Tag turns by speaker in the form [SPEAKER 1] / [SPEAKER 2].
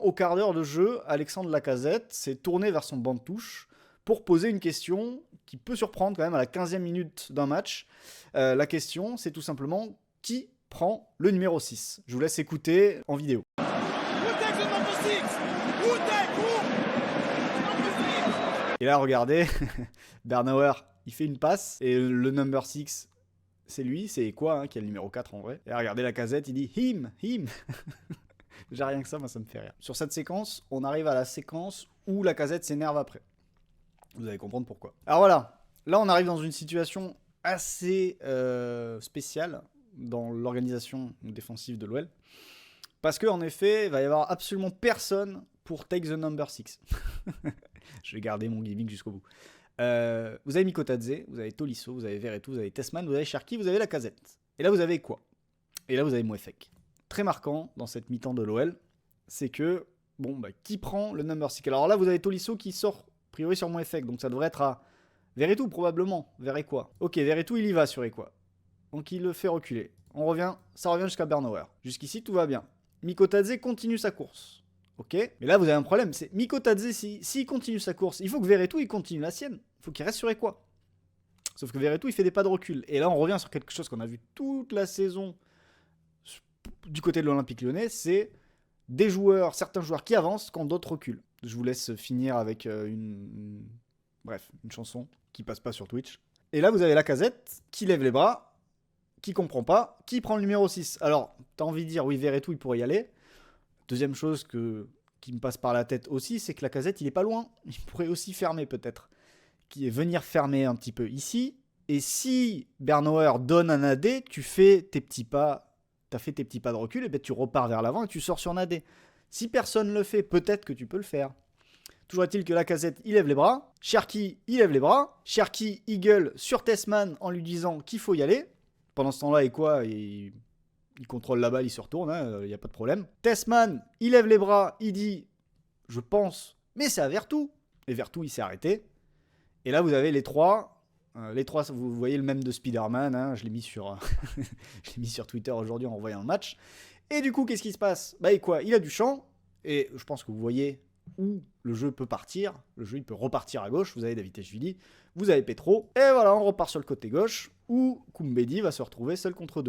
[SPEAKER 1] au quart d'heure de jeu, Alexandre Lacazette s'est tourné vers son banc de touche pour poser une question qui peut surprendre quand même à la 15e minute d'un match. La question, c'est tout simplement qui prend le numéro 6. Je vous laisse écouter en vidéo. Et là, regardez, Bernauer, il fait une passe et le number 6, c'est lui, c'est quoi, qui est le numéro 4 en vrai. Et là, regardez Lacazette, il dit him. J'ai rien que ça, moi ça me fait rire. Sur cette séquence, on arrive à la séquence où Lacazette s'énerve après. Vous allez comprendre pourquoi. Alors voilà, là on arrive dans une situation assez spéciale dans l'organisation défensive de l'OL. Parce qu'en effet, il va y avoir absolument personne pour take the number 6. Je vais garder mon gimmick jusqu'au bout. Vous avez Mikotadze, vous avez Tolisso, vous avez Verretou, vous avez Tessman, vous avez Cherki, vous avez Lacazette. Et là vous avez quoi? Et là vous avez Mouefek. Très marquant dans cette mi-temps de l'OL, c'est que, qui prend le number 6? Alors là vous avez Tolisso qui sort, a priori sur Mouefek, donc ça devrait être à Verretou probablement, vers Ekwa. Ok, Verretou il y va sur Ekwa. Donc il le fait reculer. Ça revient jusqu'à Bernauer. Jusqu'ici tout va bien. Mikotadze continue sa course. Ok, mais là vous avez un problème, c'est Mikotadze, s'il continue sa course, il faut que Verretou il continue la sienne. Il faut qu'il reste sur Ekwa. Sauf que Verretou il fait des pas de recul. Et là on revient sur quelque chose qu'on a vu toute la saison du côté de l'Olympique Lyonnais, c'est certains joueurs qui avancent quand d'autres reculent. Je vous laisse finir avec une chanson qui passe pas sur Twitch. Et là vous avez Lacazette qui lève les bras, qui comprend pas, qui prend le numéro 6. Alors t'as envie de dire oui Verretou il pourrait y aller. Deuxième chose qui me passe par la tête aussi, c'est que Lacazette, il est pas loin. Il pourrait aussi fermer peut-être. Venir fermer un petit peu ici. Et si Bernauer donne un AD, tu fais tes petits pas, t'as fait tes petits pas de recul, et ben tu repars vers l'avant et tu sors sur un AD. Si personne le fait, peut-être que tu peux le faire. Toujours est-il que Lacazette, il lève les bras. Cherki, il lève les bras. Cherki, il gueule sur Tessman en lui disant qu'il faut y aller. Pendant ce temps-là, et quoi il contrôle la balle, il se retourne, il n'y a pas de problème. Tessman, il lève les bras, il dit « Je pense, mais c'est à Verretou ». Et Verretou, il s'est arrêté. Et là, vous avez les trois. Vous voyez le même de Spider-Man, je l'ai mis sur Twitter aujourd'hui en envoyant le match. Et du coup, qu'est-ce qui se passe? Il a du champ. Et je pense que vous voyez où le jeu peut partir. Le jeu, il peut repartir à gauche. Vous avez Davitashvili, vous avez Petro. Et voilà, on repart sur le côté gauche où Koumbedi va se retrouver seul contre deux.